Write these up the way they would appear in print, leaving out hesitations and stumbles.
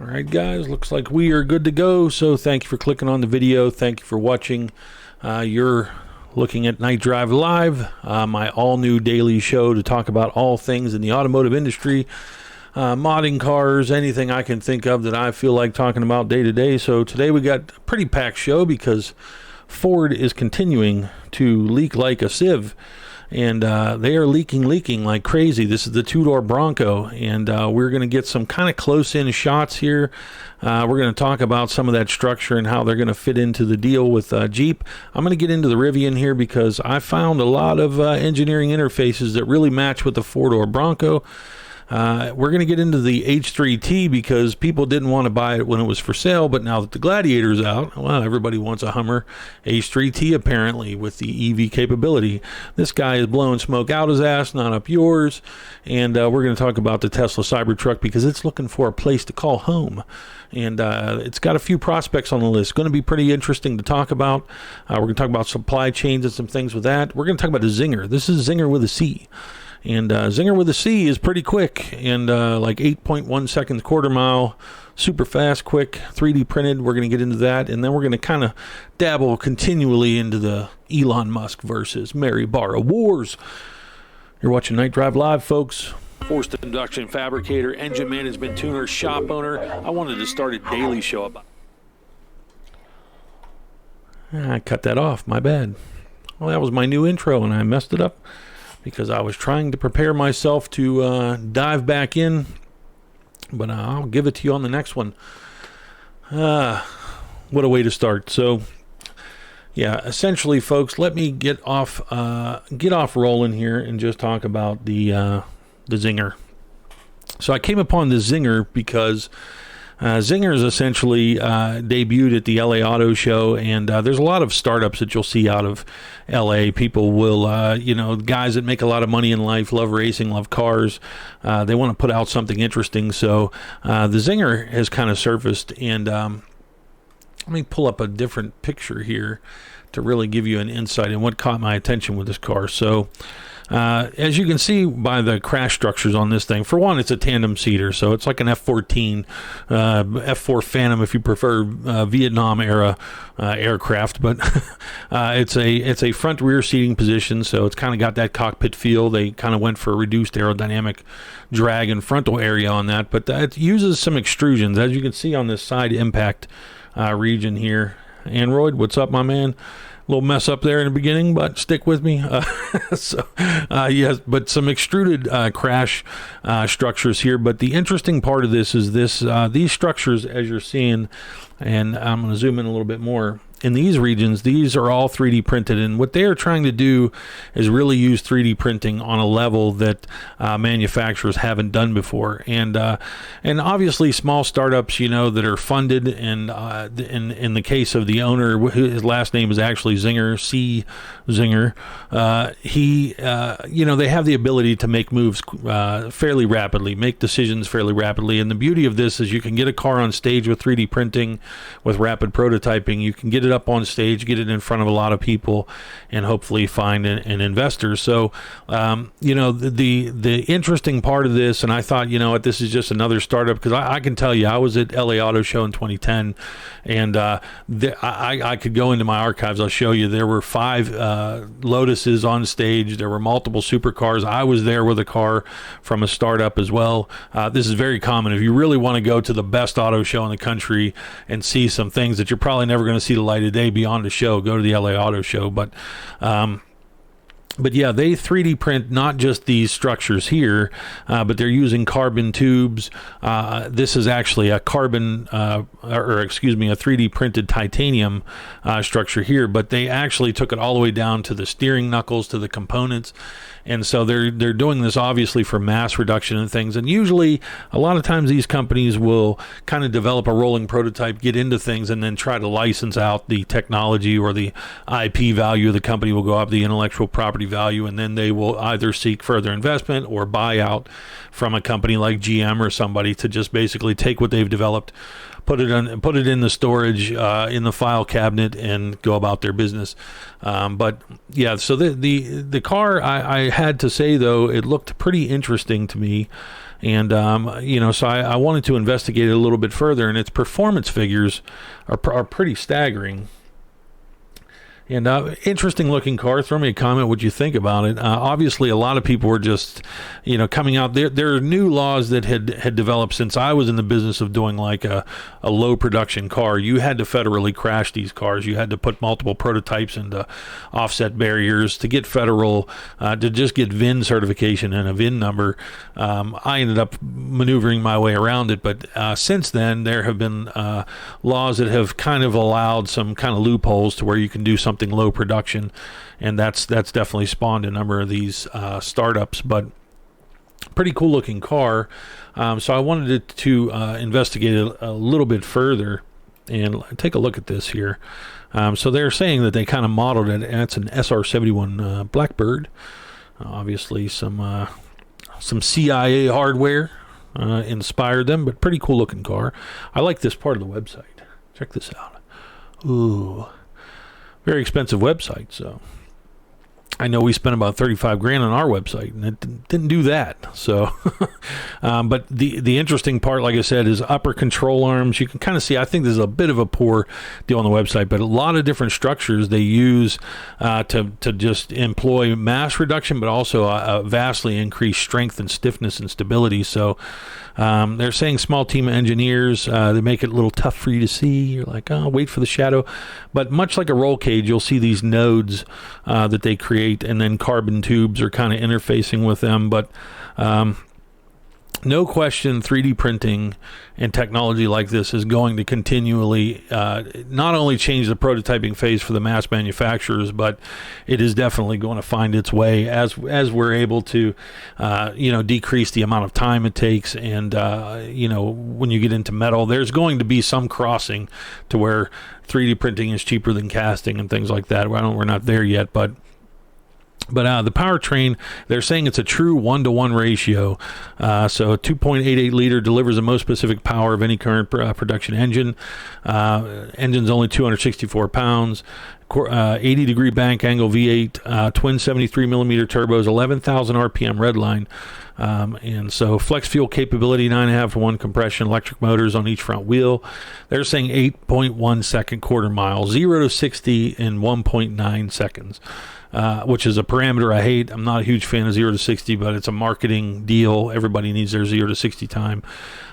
All right, guys, looks like we are good to go. So thank you for clicking on the video. Thank you for watching. You're looking at Night Drive Live, my all-new daily show to talk about all things in the automotive industry, modding cars, anything I can think of that I feel like talking about day to day. So today we got a pretty packed show because Ford is continuing to leak like a sieve. And they are leaking like crazy. This is the two-door Bronco, and we're going to get some kind of close-in shots here. We're going to talk about some of that structure and how they're going to fit into the deal with Jeep. I'm going to get into the Rivian here because I found a lot of engineering interfaces that really match with the four-door Bronco. We're going to get into the H3T because people didn't want to buy it when it was for sale, but now that the Gladiator's out, well, everybody wants a Hummer H3T apparently with the EV capability. This guy is blowing smoke out his ass, not up yours. And we're going to talk about the Tesla Cybertruck because it's looking for a place to call home. And it's got a few prospects on the list. It's going to be pretty interesting to talk about. We're going to talk about supply chains and some things with that. We're going to talk about the Czinger. This is Czinger with a C. And Czinger with a C is pretty quick and like 8.1 seconds quarter mile, super fast, quick, 3D printed. We're going to get into that. And then we're going to kind of dabble continually into the Elon Musk versus Mary Barra wars. You're watching Night Drive Live, folks. Forced induction fabricator, engine management tuner, shop owner. I wanted to start a daily show about. I cut that off. My bad. Well, that was my new intro and I messed it up because I was trying to prepare myself to dive back in, but I'll give it to you on the next one. What a way to start. So, yeah, essentially, folks, let me get off rolling here and just talk about the Czinger. So I came upon the Czinger because Czinger is essentially debuted at the LA Auto Show, and there's a lot of startups that you'll see out of LA. People will, guys that make a lot of money in life, love racing, love cars. They want to put out something interesting. So the Czinger has kind of surfaced, and let me pull up a different picture here to really give you an insight in what caught my attention with this car. So as you can see by the crash structures on this thing, for one, it's a tandem seater, so it's like an F-14, F-4 Phantom if you prefer Vietnam era aircraft, but it's a front rear seating position, so it's kind of got that cockpit feel. They kind of went for a reduced aerodynamic drag and frontal area on that, but it uses some extrusions, as you can see on this side impact region here. Android, what's up, my man? Little mess up there in the beginning, but stick with me. Yes, but some extruded crash structures here. But the interesting part of this is these structures, as you're seeing, and I'm going to zoom in a little bit more. In these regions, these are all 3D printed, and what they are trying to do is really use 3D printing on a level that manufacturers haven't done before. And obviously, small startups, that are funded, and in the case of the owner, his last name is actually Czinger, C. Czinger. They have the ability to make moves fairly rapidly, make decisions fairly rapidly. And the beauty of this is you can get a car on stage with 3D printing, with rapid prototyping. You can get it up on stage, get it in front of a lot of people, and hopefully find an investor. So, the interesting part of this, and I thought, this is just another startup, because I can tell you, I was at LA Auto Show in 2010, and I could go into my archives. I'll show you. There were 5 Lotuses on stage. There were multiple supercars. I was there with a car from a startup as well. This is very common. If you really want to go to the best auto show in the country and see some things that you're probably never going to see the light of day beyond the show, go to the LA Auto Show. But yeah, they 3D print not just these structures here, but they're using carbon tubes. This is actually a carbon, a 3D printed titanium structure here, but they actually took it all the way down to the steering knuckles, to the components. And so they're doing this obviously for mass reduction and things. And usually, a lot of times these companies will kind of develop a rolling prototype, get into things, and then try to license out the technology, or the IP value of the company will go up, the intellectual property value, and then they will either seek further investment or buy out from a company like GM or somebody to just basically take what they've developed, put it in the storage in the file cabinet, and go about their business. But yeah, so the car, I had to say though, it looked pretty interesting to me. And, so I wanted to investigate it a little bit further, and its performance figures are pretty staggering. And interesting looking car. Throw me a comment what you think about it. Obviously, a lot of people were just, coming out. There are new laws that had developed since I was in the business of doing like a low production car. You had to federally crash these cars. You had to put multiple prototypes into offset barriers to get federal, to just get VIN certification and a VIN number. I ended up maneuvering my way around it. But since then, there have been laws that have kind of allowed some kind of loopholes to where you can do something low production, and that's definitely spawned a number of these startups. But pretty cool looking car. So I wanted to investigate it a little bit further and take a look at this here. So they're saying that they kind of modeled it, and it's an SR71 Blackbird. Obviously some CIA hardware inspired them, but pretty cool looking car. I like this part of the website. Check this out. Ooh. Very expensive website, so I know we spent about $35,000 on our website, and it didn't do that. So, but the interesting part, like I said, is upper control arms. You can kind of see. I think there's a bit of a poor deal on the website, but a lot of different structures they use to just employ mass reduction, but also a vastly increased strength and stiffness and stability. So. They're saying small team of engineers, they make it a little tough for you to see. You're like, oh, wait for the shadow. But much like a roll cage, you'll see these nodes that they create, and then carbon tubes are kind of interfacing with them. But no question, 3D printing and technology like this is going to continually not only change the prototyping phase for the mass manufacturers, but it is definitely going to find its way as we're able to, decrease the amount of time it takes. And, when you get into metal, there's going to be some crossing to where 3D printing is cheaper than casting and things like that. We're not there yet, but the powertrain, they're saying it's a true 1-to-1 ratio. So a 2.88 liter delivers the most specific power of any current production engine. Engine's only 264 pounds. 80-degree bank angle V8, twin 73 millimeter turbos, 11,000 RPM redline. And so flex fuel capability, 9.5 to 1 compression, electric motors on each front wheel. They're saying 8.1 second quarter mile, 0 to 60 in 1.9 seconds. Which is a parameter I hate. I'm not a huge fan of 0 to 60, but it's a marketing deal. Everybody needs their 0 to 60 time.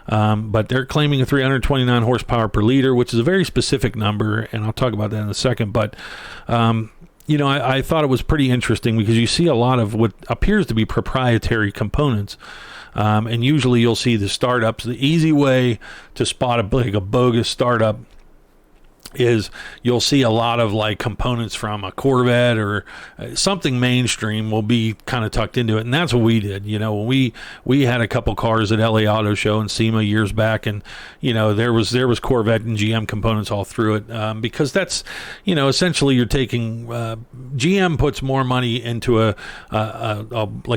But they're claiming a 329 horsepower per liter, which is a very specific number, and I'll talk about that in a second. But, I thought it was pretty interesting because you see a lot of what appears to be proprietary components. And usually you'll see the startups. The easy way to spot a bogus startup is you'll see a lot of like components from a Corvette or something mainstream will be kind of tucked into it, and that's what we did. When we had a couple cars at LA Auto Show and SEMA years back, and there was Corvette and GM components all through it, because that's essentially you're taking GM puts more money into a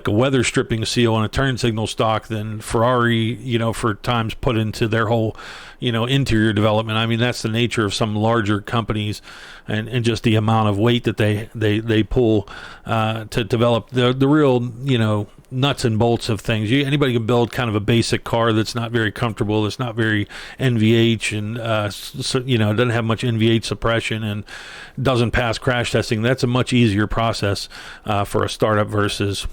weather stripping seal and a turn signal stock than Ferrari for times put into their whole interior development. I mean, that's the nature of some larger companies, and just the amount of weight that they pull to develop the real nuts and bolts of things. Anybody can build kind of a basic car that's not very comfortable, that's not very NVH, and doesn't have much NVH suppression and doesn't pass crash testing. That's a much easier process for a startup versus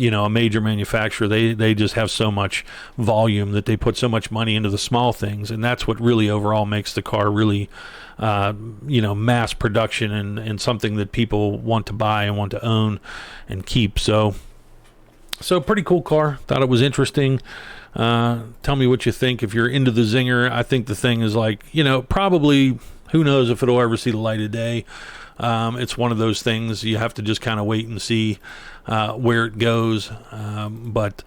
a major manufacturer. They just have so much volume that they put so much money into the small things, and that's what really overall makes the car really mass production and something that people want to buy and want to own and keep. So pretty cool car. Thought it was interesting. Tell me what you think. If you're into the Czinger, I think the thing is like, probably, who knows if it'll ever see the light of day. It's one of those things you have to just kind of wait and see where it goes. But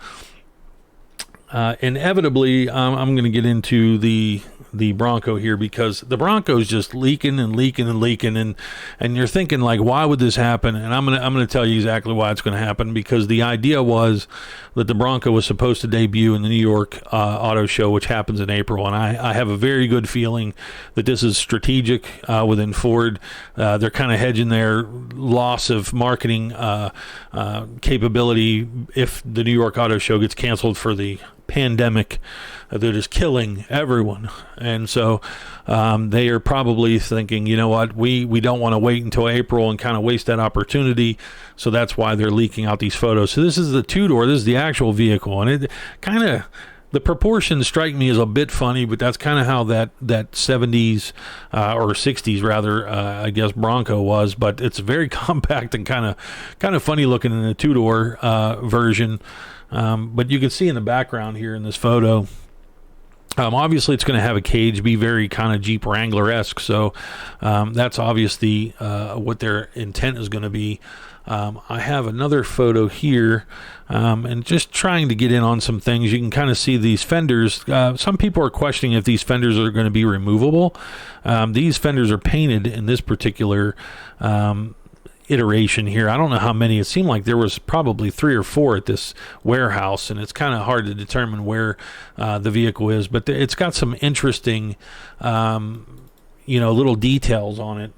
inevitably, I'm going to get into the the Bronco here, because the Bronco's just leaking and leaking and leaking, and you're thinking, like, why would this happen? And I'm gonna tell you exactly why it's going to happen, because the idea was that the Bronco was supposed to debut in the New York Auto Show, which happens in April, and I have a very good feeling that this is strategic within Ford. They're kind of hedging their loss of marketing capability if the New York Auto Show gets canceled for the pandemic that is killing everyone. And so they are probably thinking, you know what, we don't want to wait until April and kind of waste that opportunity. So that's why they're leaking out these photos. So this is the two-door. This is the actual vehicle, and it kind of, the proportions strike me as a bit funny, but that's kind of how that 70s or 60s rather, I guess, Bronco was. But it's very compact and kind of funny looking in the two-door version. But you can see in the background here in this photo, obviously it's going to have a cage, be very kind of Jeep Wrangler-esque. So that's obviously what their intent is going to be. I have another photo here, and just trying to get in on some things. You can kind of see these fenders. Some people are questioning if these fenders are going to be removable. These fenders are painted in this particular iteration here. I don't know how many. It seemed like there was probably 3 or 4 at this warehouse, and it's kind of hard to determine where the vehicle is, but it's got some interesting little details on it.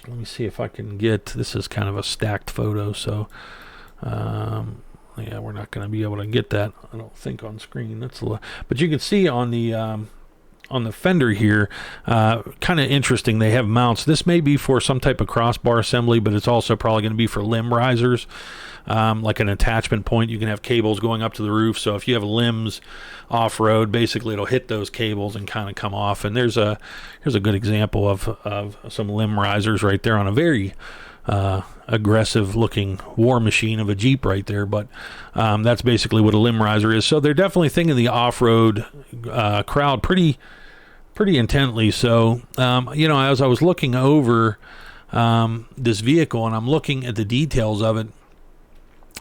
Let me see if I can get, this is kind of a stacked photo, so yeah, we're not going to be able to get that, I don't think, on screen. That's a lot, but you can see on the fender here, kind of interesting. They have mounts. This may be for some type of crossbar assembly, but it's also probably going to be for limb risers, like an attachment point. You can have cables going up to the roof. So if you have limbs off-road, basically it'll hit those cables and kind of come off. And here's a good example of some limb risers right there on a very aggressive looking war machine of a Jeep right there. But that's basically what a limb riser is. So they're definitely thinking the off-road crowd pretty intently. So as I was looking over this vehicle and I'm looking at the details of it,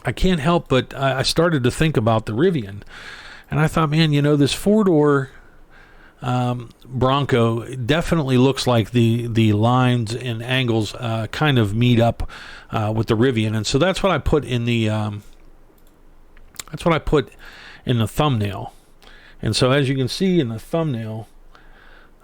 I can't help but I started to think about the Rivian, and I thought, man, this 4-door Bronco definitely looks like the lines and angles kind of meet up with the Rivian, and so that's what I put in the thumbnail. And so as you can see in the thumbnail,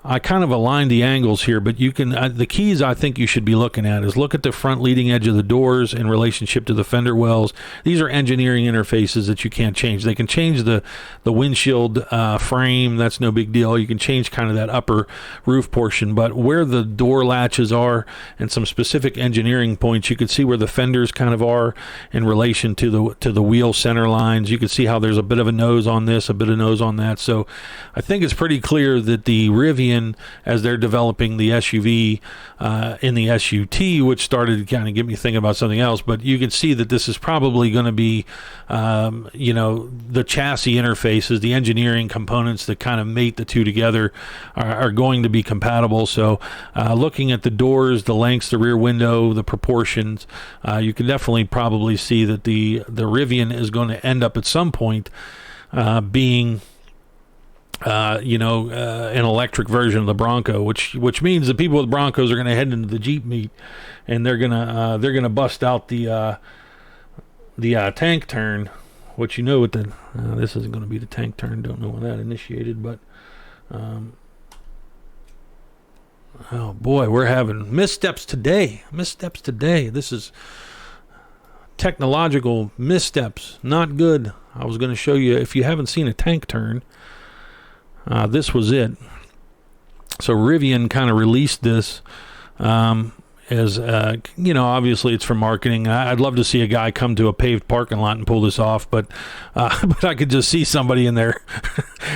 I kind of aligned the angles here, but you can the keys I think you should be looking at is look at the front leading edge of the doors in relationship to the fender wells. These are engineering interfaces that you can't change. They can change the windshield frame. That's no big deal. You can change kind of that upper roof portion, but where the door latches are and some specific engineering points, you can see where the fenders kind of are in relation to the wheel center lines. You can see how there's a bit of a nose on this, a bit of nose on that. So I think it's pretty clear that the Rivian, as they're developing the SUV in the SUT, which started to kind of get me thinking about something else, but you can see that this is probably going to be, the chassis interfaces, the engineering components that kind of mate the two together are going to be compatible. So looking at the doors, the lengths, the rear window, the proportions, you can definitely probably see that the Rivian is going to end up at some point being an electric version of the Bronco, which means the people with Broncos are going to head into the Jeep meet, and they're gonna bust out the tank turn, which with the this isn't going to be the tank turn. Don't know when that initiated, but oh boy, we're having missteps today. This is technological missteps, not good. I was going to show you, if you haven't seen a tank turn, this was it. So Rivian kind of released this as, obviously it's for marketing. I'd love to see a guy come to a paved parking lot and pull this off, but I could just see somebody in there.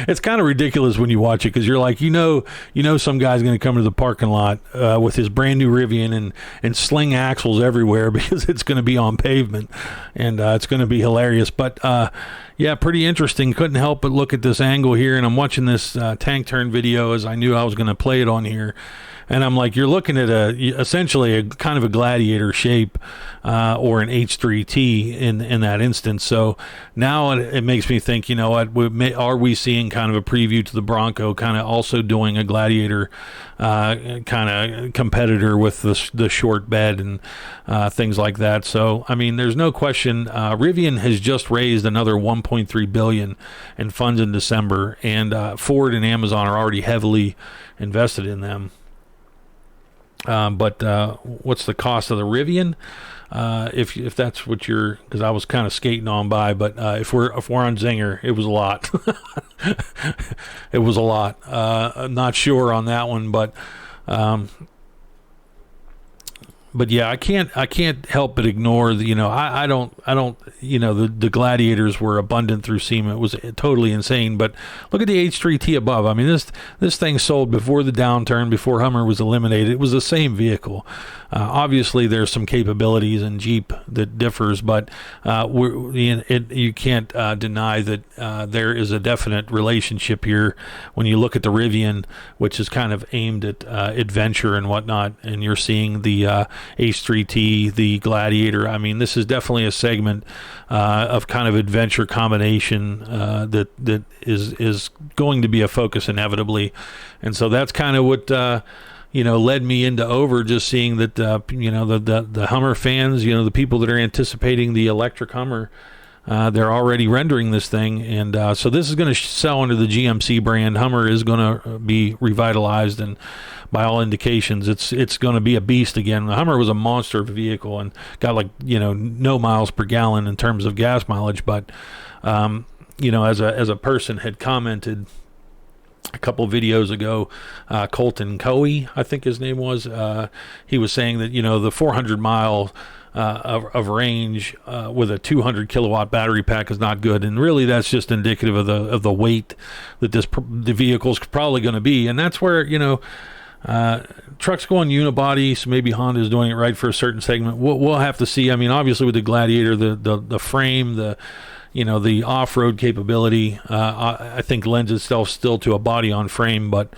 It's kind of ridiculous when you watch it, because you're like, some guy's going to come to the parking lot with his brand new Rivian and sling axles everywhere because it's going to be on pavement, and it's going to be hilarious. But yeah, pretty interesting. Couldn't help but look at this angle here, and I'm watching this tank turn video as I knew I was going to play it on here. And I'm like, you're looking at essentially a kind of a gladiator shape, or an H3T in that instance. So now it makes me think, you know what, are we seeing kind of a preview to the Bronco, kind of also doing a gladiator kind of competitor with the short bed and things like that. So I mean, there's no question. Rivian has just raised another 1.3 billion in funds in December, and Ford and Amazon are already heavily invested in them. But what's the cost of the Rivian? If that's what you're, because I was kind of skating on by, but if we're on Czinger, it was a lot. It was a lot. I'm not sure on that one, but yeah, I can't help but ignore the, I don't, the gladiators were abundant through SEMA. It was totally insane. But look at the H3T above. I mean, this thing sold before the downturn, before Hummer was eliminated. It was the same vehicle. Obviously, there's some capabilities in Jeep that differs, but you can't deny that there is a definite relationship here when you look at the Rivian, which is kind of aimed at adventure and whatnot, and you're seeing the H3T, the Gladiator. I mean, this is definitely a segment of kind of adventure combination that is going to be a focus inevitably, and so that's kind of what led me into over just seeing that the Hummer fans, the people that are anticipating the electric Hummer, they're already rendering this thing, and so this is going to sell under the GMC brand. Hummer is going to be revitalized, and by all indications, it's going to be a beast again. The Hummer was a monster vehicle and got no miles per gallon in terms of gas mileage, but as a person had commented a couple of videos ago, Colton Coey, I think his name was, he was saying that the 400 mile of range with a 200 kilowatt battery pack is not good, and really that's just indicative of the weight that the vehicle is probably going to be, and that's where trucks go on unibody, so maybe Honda is doing it right for a certain segment. We'll have to see. I mean, obviously with the Gladiator, the frame, the off-road capability, I think lends itself still to a body on frame, but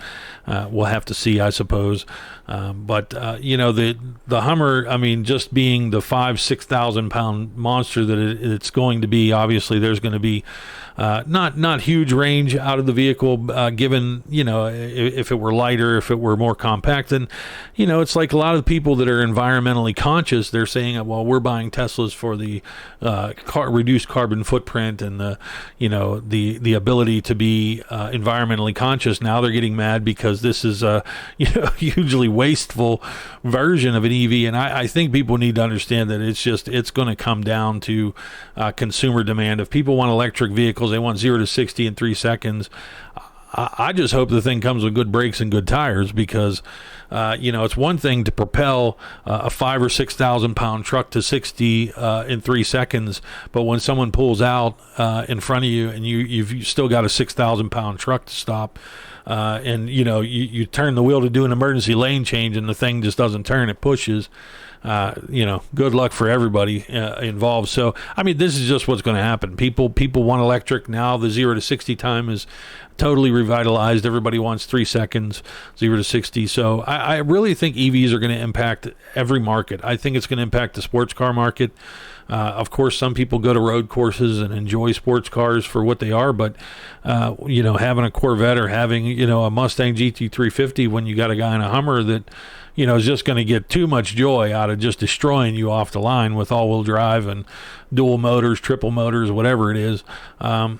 we'll have to see, I suppose. But the Hummer, I mean, just being the 5,000-6,000 pound monster that it's going to be, obviously there's going to be not huge range out of the vehicle, given if it were lighter, if it were more compact. And it's like a lot of the people that are environmentally conscious, they're saying, well, we're buying Teslas for the reduced carbon footprint and the ability to be environmentally conscious. Now they're getting mad because this is a hugely wasteful version of an EV, and I think people need to understand that it's going to come down to consumer demand. If people want electric vehicles, they want 0 to 60 in 3 seconds. I just hope the thing comes with good brakes and good tires, because it's one thing to propel a 5,000 or 6,000 pound truck to 60 in 3 seconds, but when someone pulls out in front of you and you've still got a 6,000 pound truck to stop, and you turn the wheel to do an emergency lane change and the thing just doesn't turn, it pushes. Good luck for everybody involved. So, I mean, this is just what's going to happen. People want electric now. The 0 to 60 time is totally revitalized. Everybody wants 3 seconds, 0 to 60. So I really think EVs are going to impact every market. I think it's going to impact the sports car market. Of course, some people go to road courses and enjoy sports cars for what they are, but having a Corvette or having a Mustang GT350 when you got a guy in a Hummer that is just going to get too much joy out of just destroying you off the line with all-wheel drive and dual motors, triple motors, whatever it is. The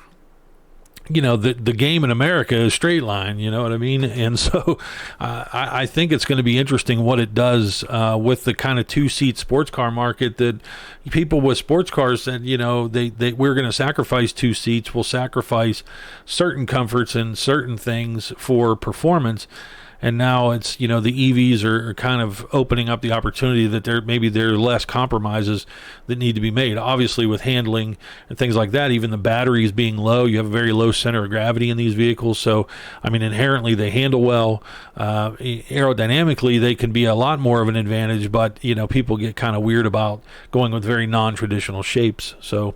game in America is straight line, you know what I mean? And so I think it's going to be interesting what it does with the kind of two-seat sports car market that people with sports cars said, we're going to sacrifice 2 seats. We'll sacrifice certain comforts and certain things for performance. And now it's, the EVs are kind of opening up the opportunity that there are less compromises that need to be made. Obviously, with handling and things like that, even the batteries being low, you have a very low center of gravity in these vehicles. So, I mean, inherently they handle well. Aerodynamically, they can be a lot more of an advantage, but, people get kind of weird about going with very non-traditional shapes. So,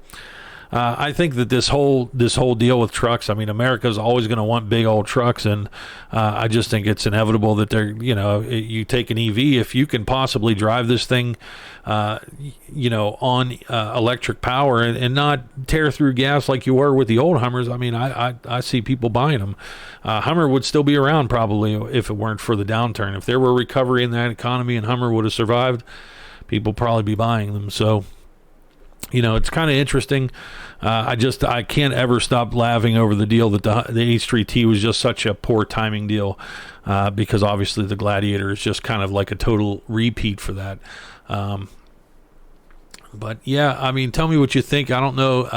I think that this whole deal with trucks, I mean, America's always going to want big old trucks, and I just think it's inevitable that they're, you take an EV, if you can possibly drive this thing, on electric power and not tear through gas like you were with the old Hummers. I mean, I see people buying them. Hummer would still be around probably if it weren't for the downturn. If there were recovery in that economy and Hummer would have survived, people probably be buying them. So, it's kind of interesting. I can't ever stop laughing over the deal that the H3T was just such a poor timing deal, because obviously the Gladiator is just kind of like a total repeat for that. But yeah, I mean, tell me what you think. I don't know.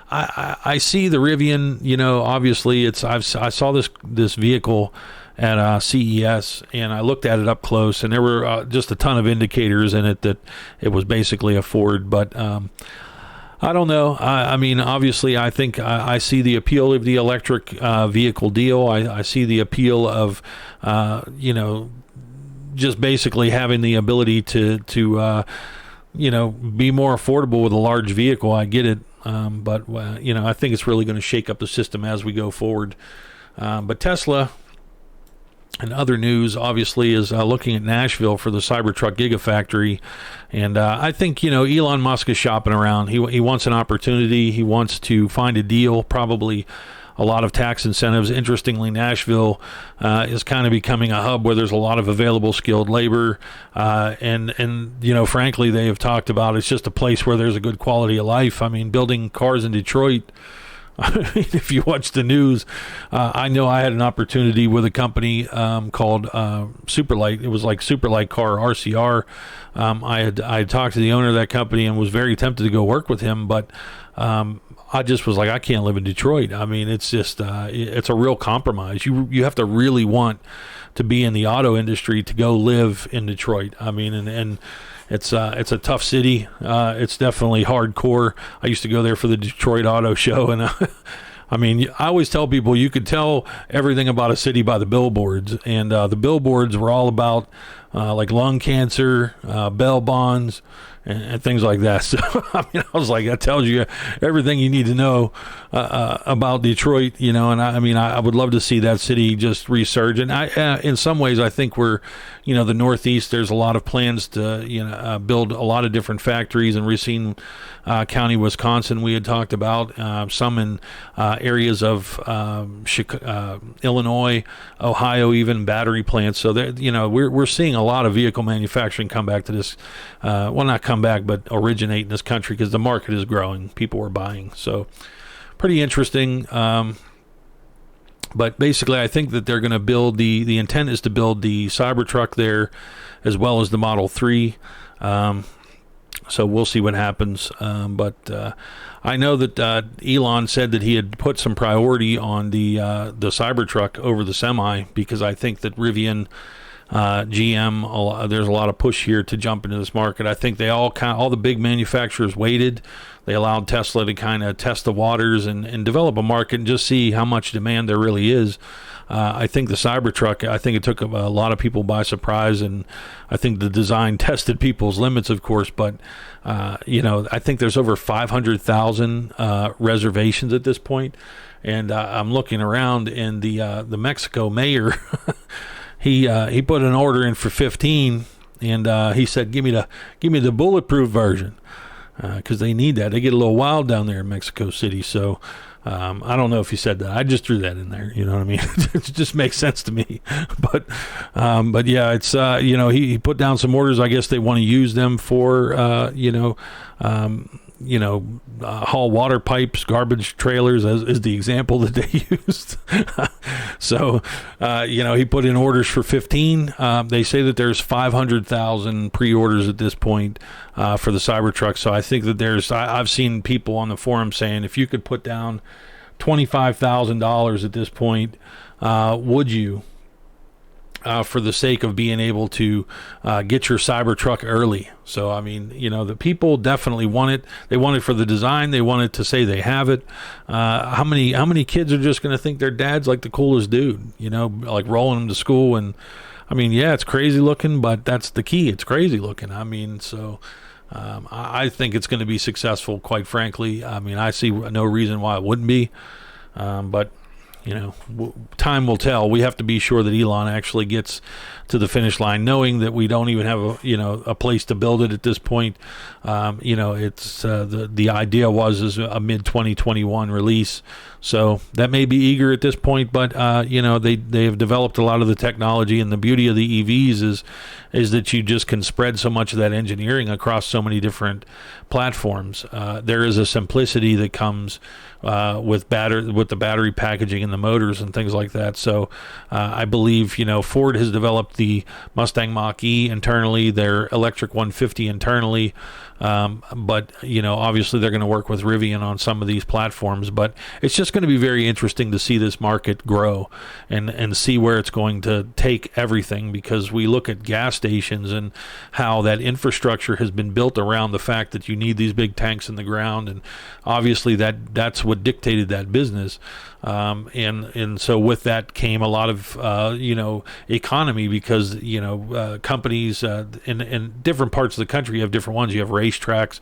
I see the Rivian. Obviously, I saw this vehicle at CES, and I looked at it up close, and there were just a ton of indicators in it that it was basically a Ford. But I don't know. I mean, obviously, I think I see the appeal of the electric vehicle deal. I see the appeal of, just basically having the ability to be more affordable with a large vehicle. I get it. But I think it's really going to shake up the system as we go forward. But Tesla, and other news, obviously, is looking at Nashville for the Cybertruck Gigafactory. And I think, Elon Musk is shopping around. He wants an opportunity. He wants to find a deal, probably a lot of tax incentives. Interestingly, Nashville is kind of becoming a hub where there's a lot of available skilled labor. And frankly, they have talked about it's just a place where there's a good quality of life. I mean, building cars in Detroit, I mean, if you watch the news, I know I had an opportunity with a company called Superlight. It was like Superlight Car, RCR. I had talked to the owner of that company and was very tempted to go work with him, but I just was like, I can't live in Detroit. I mean, it's just it's a real compromise. You have to really want to be in the auto industry to go live in Detroit. I mean, and it's a tough city. It's definitely hardcore. I used to go there for the Detroit Auto Show, and I mean, I always tell people you could tell everything about a city by the billboards, and the billboards were all about like lung cancer, bail bonds, and things like that. So I mean, I was like, that tells you everything you need to know about Detroit, and I would love to see that city just resurge. And in some ways, I think we're, the Northeast, there's a lot of plans to, build a lot of different factories in Racine County, Wisconsin. We had talked about some in areas of Illinois, Ohio, even battery plants. So we're seeing a lot of vehicle manufacturing come back to this, not come back, but originate in this country because the market is growing. People are buying. So pretty interesting. But basically, I think that they're going to build the intent is to build the Cybertruck there as well as the Model 3. So we'll see what happens. But I know that Elon said that he had put some priority on the Cybertruck over the Semi, because I think that Rivian, GM, there's a lot of push here to jump into this market. I think they all the big manufacturers waited. They allowed Tesla to kind of test the waters and develop a market and just see how much demand there really is. I think the Cybertruck, I think it took a lot of people by surprise, and I think the design tested people's limits, of course, but I think there's over 500,000 reservations at this point. And I'm looking around, and the Mexico mayor he put an order in for 15, and he said, give me the bulletproof version, because they need that. They get a little wild down there in Mexico City. So I don't know if he said that. I just threw that in there. You know what I mean? It just makes sense to me. But yeah, it's he put down some orders. I guess they want to use them for haul water pipes, garbage trailers is the example that they used. So, he put in orders for 15. They say that there's 500,000 pre-orders at this point for the Cybertruck. So I think that I've seen people on the forum saying, if you could put down $25,000 at this point, would you? For the sake of being able to get your Cybertruck early. So, I mean, the people definitely want it. They want it for the design. They want it to say they have it. How many kids are just going to think their dad's like the coolest dude, like rolling them to school? And, I mean, yeah, it's crazy looking, but that's the key. It's crazy looking. I mean, so I think it's going to be successful, quite frankly. I mean, I see no reason why it wouldn't be, but time will tell. We have to be sure that Elon actually gets to the finish line, knowing that we don't even have a place to build it at this point. It's the idea is a mid 2021 release, so that may be eager at this point. But they have developed a lot of the technology, and the beauty of the EVs is that you just can spread so much of that engineering across so many different platforms. There is a simplicity that comes with the battery packaging and the motors and things like that. So I believe Ford has developed the Mustang Mach-E internally, their electric 150 internally, but obviously they're going to work with Rivian on some of these platforms. But it's just going to be very interesting to see this market grow and see where it's going to take everything, because we look at gas stations and how that infrastructure has been built around the fact that you need these big tanks in the ground, and obviously that's what dictated that business. And so with that came a lot of economy, because companies in different parts of the country, you have different ones. You have racetracks,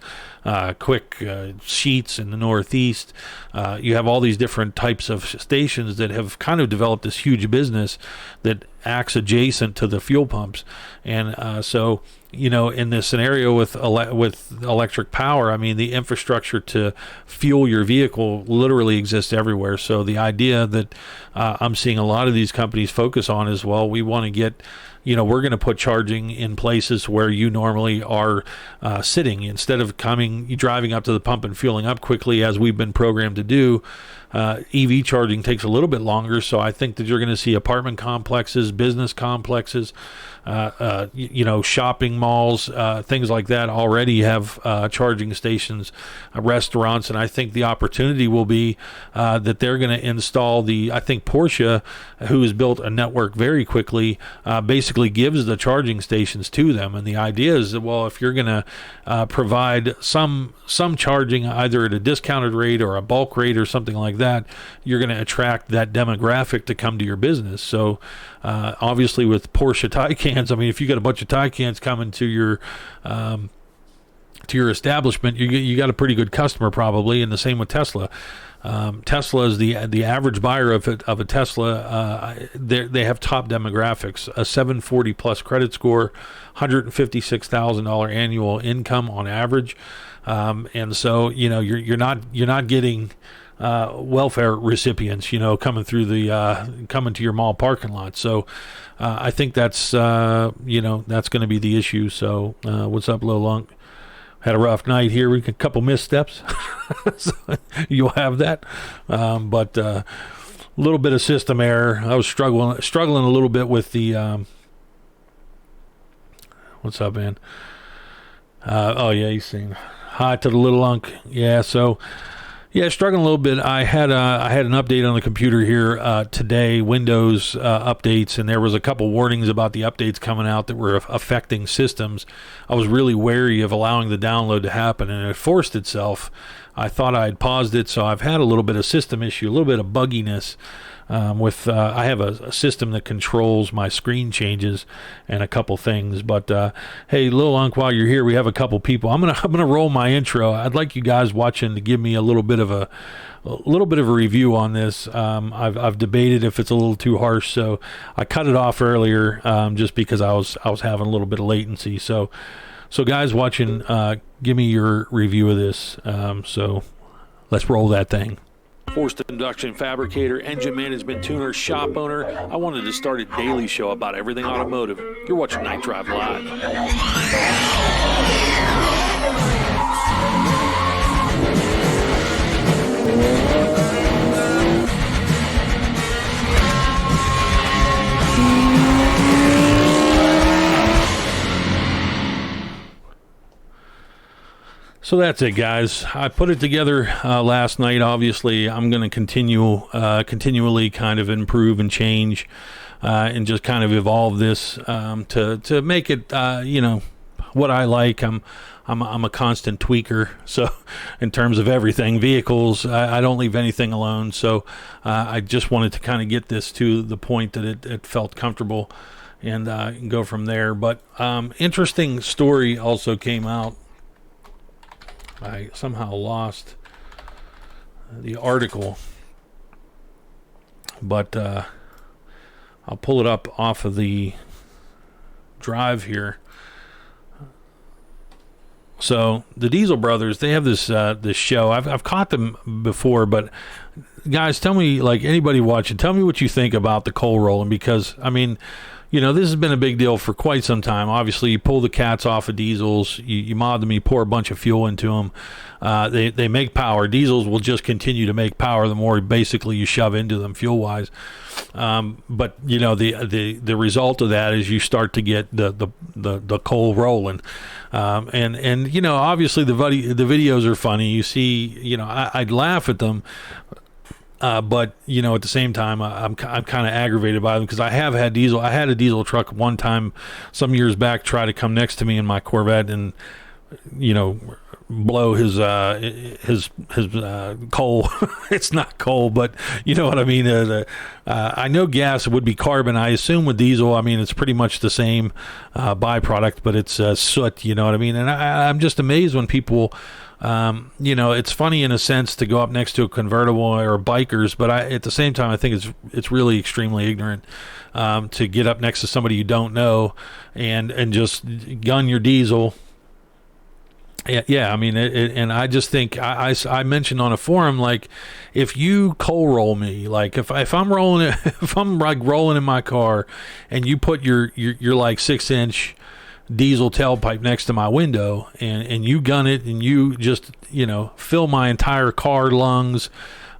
quick sheets in the Northeast. You have all these different types of stations that have kind of developed this huge business that acts adjacent to the fuel pumps. And so in this scenario with electric power, I mean, the infrastructure to fuel your vehicle literally exists everywhere. So the idea that I'm seeing a lot of these companies focus on is, well, we want to get, we're going to put charging in places where you normally are sitting, instead of driving up to the pump and fueling up quickly, as we've been programmed to do. EV charging takes a little bit longer, so I think that you're going to see apartment complexes, business complexes, shopping malls, things like that already have charging stations, restaurants, and I think the opportunity will be that they're going to install I think Porsche, who has built a network very quickly, basically gives the charging stations to them. And the idea is that, well, if you're going to provide some charging either at a discounted rate or a bulk rate or something like that, you're going to attract that demographic to come to your business. So obviously with Porsche Taycans, I mean, if you got a bunch of Taycans coming to your establishment, you got a pretty good customer probably. And the same with Tesla. Tesla is the average buyer of a Tesla. They have top demographics: a 740 plus credit score, $156,000 annual income on average, and so you're not getting welfare recipients coming to your mall parking lot. So I think that's that's going to be the issue. So what's up, Low Lunk? Had a rough night here. We got a couple missteps. So you'll have that. But a little bit of system error. I was struggling a little bit with the what's up, man? Oh yeah, you seen. Hi to the little lunk. Yeah, so yeah, struggling a little bit. I had an update on the computer here today, Windows updates, and there was a couple warnings about the updates coming out that were affecting systems. I was really wary of allowing the download to happen, and it forced itself. I thought I had paused it, so I've had a little bit of system issue, a little bit of bugginess. I have a system that controls my screen changes and a couple things. But hey, Lil Unc, while you're here, we have a couple people. I'm gonna roll my intro. I'd like you guys watching to give me a little bit of a review on this. I've debated if it's a little too harsh, so I cut it off earlier just because I was having a little bit of latency. So guys watching, give me your review of this. So let's roll that thing. Forced induction fabricator, engine management tuner, shop owner. I wanted to start a daily show about everything automotive. You're watching Night Drive Live. So that's it, guys. I put it together last night. Obviously, I'm going to continually kind of improve and change and just kind of evolve this to make it, what I like. I'm a constant tweaker. So in terms of everything, vehicles, I don't leave anything alone. So I just wanted to kind of get this to the point that it felt comfortable and go from there. But interesting story also came out I somehow lost the article, but I'll pull it up off of the drive here. So the Diesel Brothers, they have this show. I've caught them before, but guys, tell me, like anybody watching, tell me what you think about the coal rolling, because I mean, you know, this has been a big deal for quite some time. Obviously, you pull the cats off of diesels, you mod them, you pour a bunch of fuel into them. They make power. Diesels will just continue to make power the more basically you shove into them fuel-wise. But you know, the result of that is you start to get the coal rolling. And you know, obviously the videos are funny. You see, you know, I'd laugh at them. But you know, at the same time, I'm kind of aggravated by them, because I have had diesel. I had a diesel truck one time, some years back, try to come next to me in my Corvette and, you know, blow his coal. It's not coal, but you know what I mean. I know gas would be carbon. I assume with diesel, I mean, it's pretty much the same byproduct, but it's soot. You know what I mean? And I'm just amazed when people. You know, it's funny in a sense to go up next to a convertible or bikers, but at the same time, I think it's really extremely ignorant to get up next to somebody you don't know and just gun your diesel. Yeah, I mean, and I just think I mentioned on a forum, like, if you coal roll me, like if I'm rolling if I'm like rolling in my car and you put your like 6-inch diesel tailpipe next to my window and you gun it and you just, you know, fill my entire car, lungs,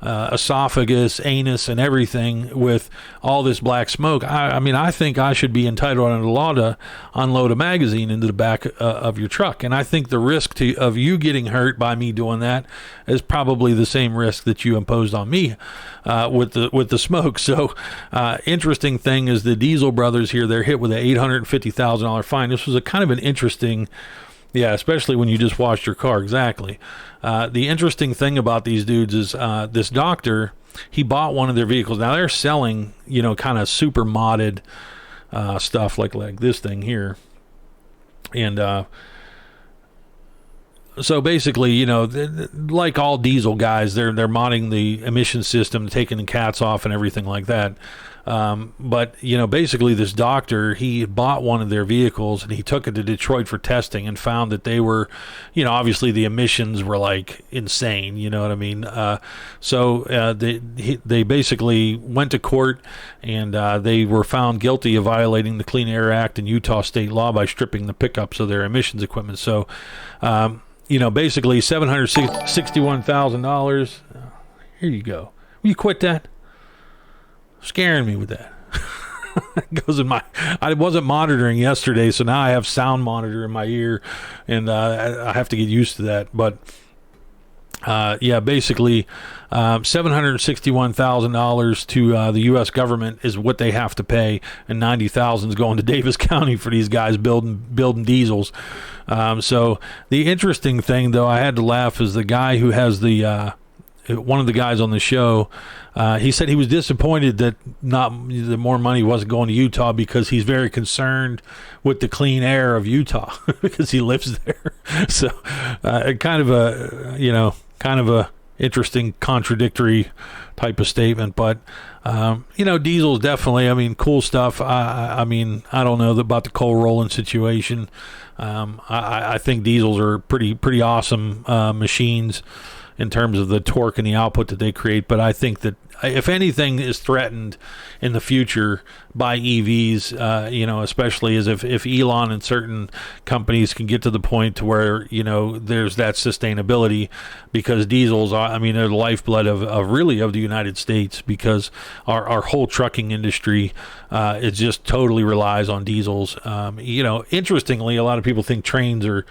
esophagus, anus, and everything with all this black smoke, I mean, I think I should be entitled under the law to unload a magazine into the back of your truck. And I think the risk of you getting hurt by me doing that is probably the same risk that you imposed on me with the smoke. So interesting thing is the Diesel Brothers here, they're hit with an $850,000 fine. This was a kind of an interesting. Yeah, especially when you just washed your car. Exactly. The interesting thing about these dudes is this doctor, he bought one of their vehicles. Now they're selling, you know, kind of super modded stuff like this thing here. And so basically, you know, like all diesel guys, they're modding the emission system, taking the cats off and everything like that. But, you know, basically this doctor, he bought one of their vehicles and he took it to Detroit for testing and found that they were, you know, obviously the emissions were like insane, you know what I mean? So they basically went to court and they were found guilty of violating the Clean Air Act and Utah state law by stripping the pickups of their emissions equipment. So, you know, basically $761,000. Here you go. Will you quit that? Scaring me with that. It goes in my. I wasn't monitoring yesterday, so now I have sound monitor in my ear, and I have to get used to that. But yeah, basically, $761,000 to the U.S. government is what they have to pay, and $90,000 is going to Davis County for these guys building diesels. So the interesting thing, though, I had to laugh, is the guy who has the. One of the guys on the show, he said he was disappointed that the more money wasn't going to Utah, because he's very concerned with the clean air of Utah because he lives there. So kind of a interesting contradictory type of statement. But you know, diesel's definitely, I mean, cool stuff. I mean, I don't know about the coal rolling situation. I think diesels are pretty awesome machines in terms of the torque and the output that they create. But I think that if anything is threatened in the future by EVs, you know, especially as if Elon and certain companies can get to the point to where, you know, there's that sustainability, because diesels, I mean, they're the lifeblood of the United States, because our whole trucking industry, it just totally relies on diesels. You know, interestingly, a lot of people think trains are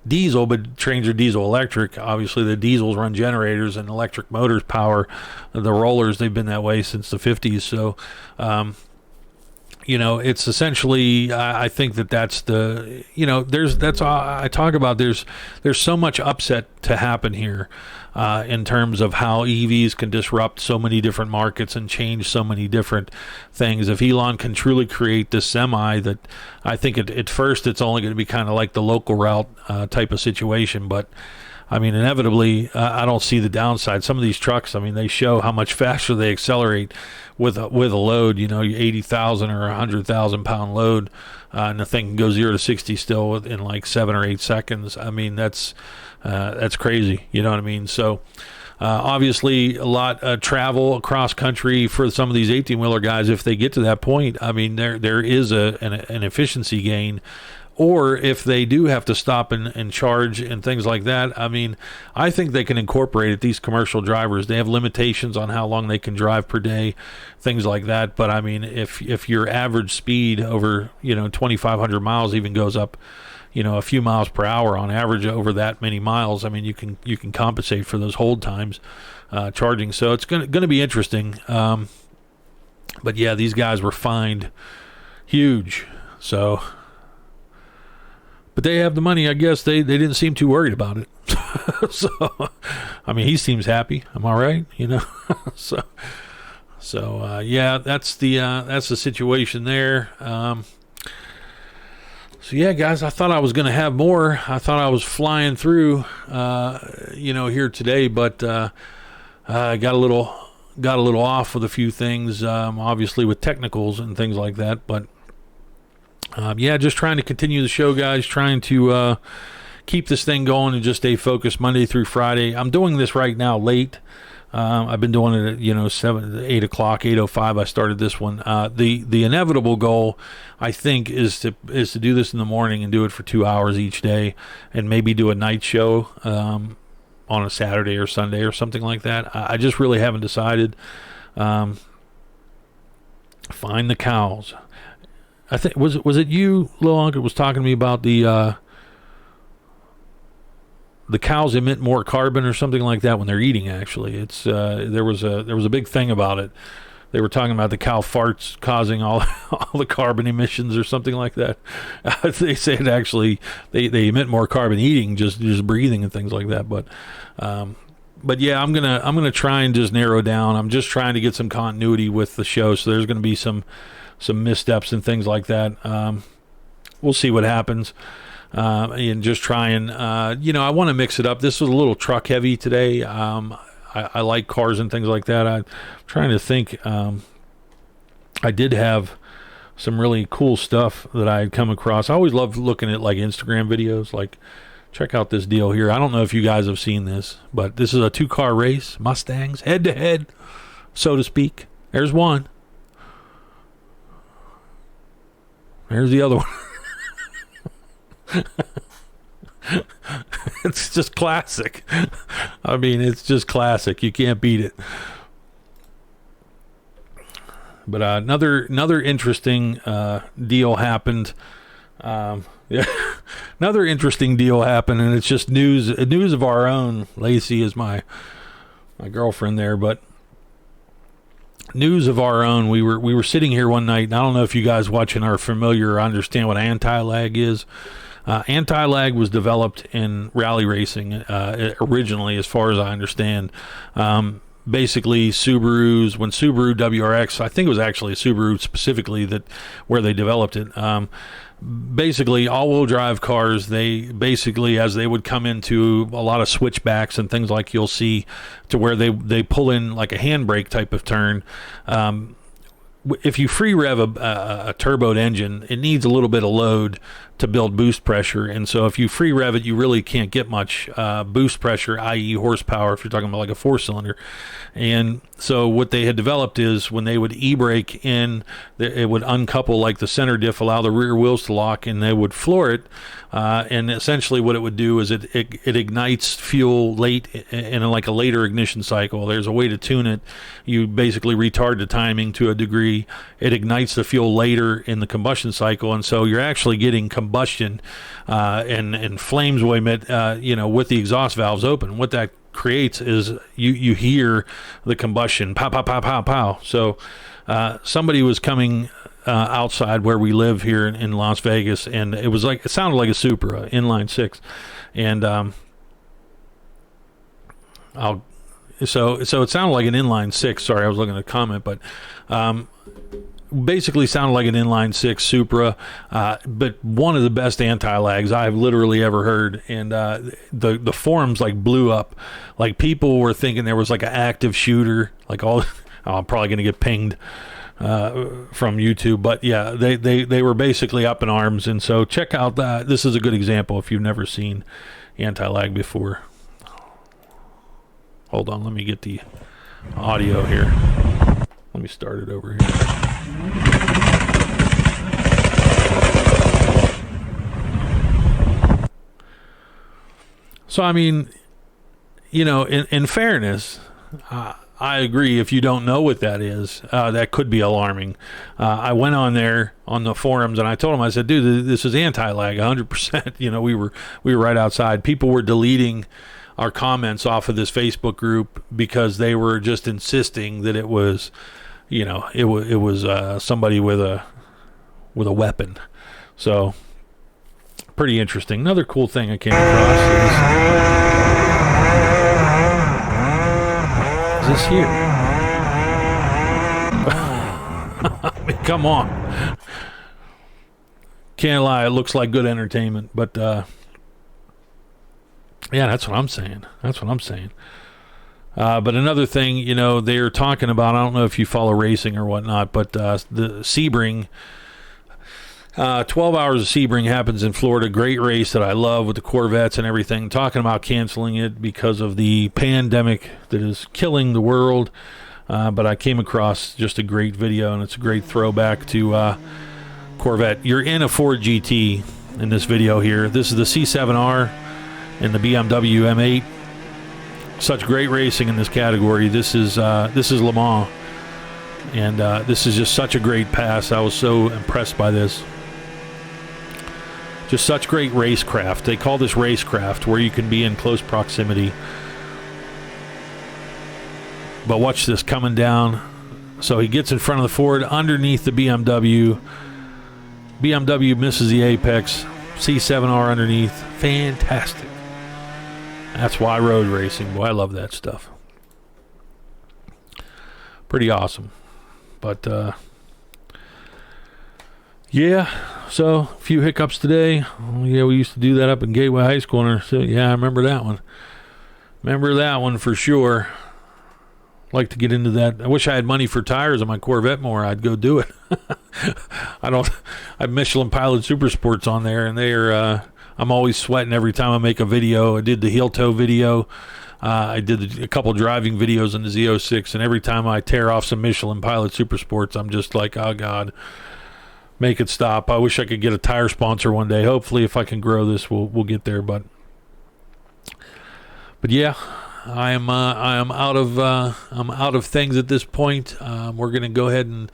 diesel, but trains are diesel electric. Obviously the diesels run generators and electric motors power the rollers. They've been that way since the 50s. So you know, it's essentially, I think that's the, you know, that's all I talk about. There's so much upset to happen here in terms of how EVs can disrupt so many different markets and change so many different things. If Elon can truly create this semi, that I think at first it's only going to be kind of like the local route type of situation, but I mean, inevitably, I don't see the downside. Some of these trucks, I mean, they show how much faster they accelerate with a load. You know, 80,000 or 100,000 pound load, and the thing can go 0 to 60 still in like 7 or 8 seconds. I mean, that's crazy. You know what I mean? So. Obviously, a lot of travel across country for some of these 18-wheeler guys. If they get to that point, I mean, there is an efficiency gain. Or if they do have to stop and charge and things like that, I mean, I think they can incorporate it. These commercial drivers, they have limitations on how long they can drive per day, things like that. But I mean, if your average speed over 2,500 miles even goes up, a few miles per hour on average over that many miles, I mean, you can compensate for those hold times charging. So it's going to be interesting. But yeah, these guys were fined huge. So, but they have the money. I guess they didn't seem too worried about it. So, I mean, he seems happy. Am I right? So yeah, that's the situation there. So yeah, guys, I thought I was going to have more. I thought I was flying through, here today, but I got a little off with a few things, obviously with technicals and things like that. But yeah, just trying to continue the show, guys. Trying to keep this thing going and just stay focused Monday through Friday. I'm doing this right now late. I've been doing it at 7, 8 o'clock, 8:05. I started this one. The inevitable goal, I think, is to do this in the morning and do it for 2 hours each day, and maybe do a night show on a Saturday or Sunday or something like that. I just really haven't decided. Find the cows. I think was it you, Lil Uncle, was talking to me about the cows emit more carbon or something like that when they're eating. Actually, it's there was a big thing about it. They were talking about the cow farts causing all the carbon emissions or something like that. They said actually they emit more carbon eating, just breathing and things like that. But yeah, I'm gonna try and just narrow down. I'm just trying to get some continuity with the show, so there's gonna be some missteps and things like that. We'll see what happens. And just try and, I want to mix it up. This was a little truck heavy today. I like cars and things like that. I'm trying to think. I did have some really cool stuff that I had come across. I always love looking at like Instagram videos. Like, check out this deal here. I don't know if you guys have seen this, but this is a 2-car race, Mustangs, head to head, so to speak. There's one. There's the other one. It's just classic. I mean, it's just classic. You can't beat it. But another interesting deal happened. Yeah, another interesting deal happened, and it's just news of our own. Lacey is my girlfriend there, but news of our own. We were sitting here one night, and I don't know if you guys watching are familiar or understand what anti-lag is. Anti-lag was developed in rally racing originally, as far as I understand. Basically, Subarus, when Subaru WRX, I think it was actually a Subaru specifically where they developed it. Basically, all-wheel drive cars, they basically, as they would come into a lot of switchbacks and things like you'll see, to where they pull in like a handbrake type of turn. If you free rev a turboed engine, it needs a little bit of load to build boost pressure, and so if you free rev it, you really can't get much boost pressure, i.e. horsepower, if you're talking about like a 4-cylinder. And so what they had developed is when they would e-brake in, it would uncouple like the center diff, allow the rear wheels to lock, and they would floor it. And essentially what it would do is it ignites fuel late in like a later ignition cycle. There's a way to tune it. You basically retard the timing to a degree. It ignites the fuel later in the combustion cycle, and so you're actually getting combustion and flames will emit with the exhaust valves open. What that creates is you hear the combustion, pow, pow, pow, pow, pow. So somebody was coming outside where we live here in Las Vegas, and it sounded like a Supra inline 6, and so it sounded like an inline 6. Sorry, I was looking at the comment, but basically sounded like an inline six Supra, but one of the best anti-lags I've literally ever heard. And the forums like blew up. Like people were thinking there was like an active shooter, like all. Oh, I'm probably going to get pinged from YouTube, but yeah, they were basically up in arms. And so check out that. This is a good example if you've never seen anti-lag before. Hold on, let me get the audio here. Let me start it over here. So I mean, you know, in fairness, I agree. If you don't know what that is, that could be alarming. I went on there on the forums and I told them, I said, dude, this is anti-lag 100%. You know, we were right outside. People were deleting our comments off of this Facebook group because they were just insisting that it was, you know, it was somebody with a weapon. So pretty interesting. Another cool thing I came across is this here. I mean, come on. Can't lie, it looks like good entertainment, but yeah, that's what I'm saying. But another thing, you know, they're talking about, I don't know if you follow racing or whatnot, but the Sebring, 12 hours of Sebring happens in Florida. Great race that I love with the Corvettes and everything. Talking about canceling it because of the pandemic that is killing the world. But I came across just a great video, and it's a great throwback to Corvette. You're in a Ford GT in this video here. This is the C7R and the BMW M8. Such great racing in this category. This is Le Mans, and this is just such a great pass. I was so impressed by this. Just such great racecraft. They call this racecraft, where you can be in close proximity. But watch this coming down. So he gets in front of the Ford underneath the BMW. BMW misses the apex. C7R underneath. Fantastic. That's why road racing. Boy, I love that stuff. Pretty awesome. But yeah, so a few hiccups today. Yeah, we used to do that up in Gateway High School. So yeah, I remember that one. Remember that one for sure. Like to get into that. I wish I had money for tires on my Corvette more. I'd go do it. I have Michelin Pilot Super Sports on there, and they're I'm always sweating every time I make a video. I did the heel toe video. I did a couple driving videos in the Z06, and every time I tear off some Michelin Pilot Super Sports, I'm just like, oh God, make it stop. I wish I could get a tire sponsor one day. Hopefully, if I can grow this, we'll get there. But yeah, I am out of things at this point. We're gonna go ahead and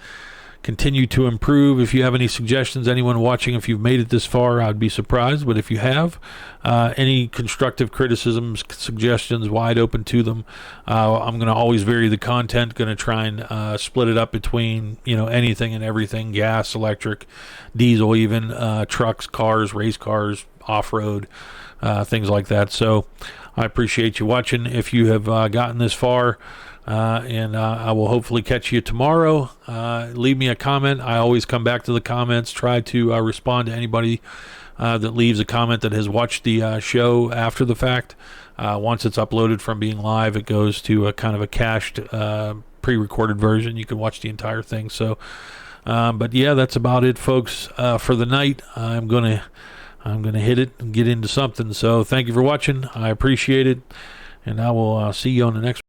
continue to improve. If you have any suggestions, anyone watching, if you've made it this far, I'd be surprised. But if you have any constructive criticisms, suggestions, wide open to them. I'm going to always vary the content. Going to try and split it up between, you know, anything and everything: gas, electric, diesel, even trucks, cars, race cars, off-road, things like that. So I appreciate you watching. If you have gotten this far. And I will hopefully catch you tomorrow. Leave me a comment. I always come back to the comments, try to respond to anybody that leaves a comment that has watched the show after the fact. Once it's uploaded from being live, it goes to a kind of a cached pre-recorded version. You can watch the entire thing. So, but yeah, that's about it, folks, for the night. I'm gonna hit it and get into something. So thank you for watching. I appreciate it, and I will see you on the next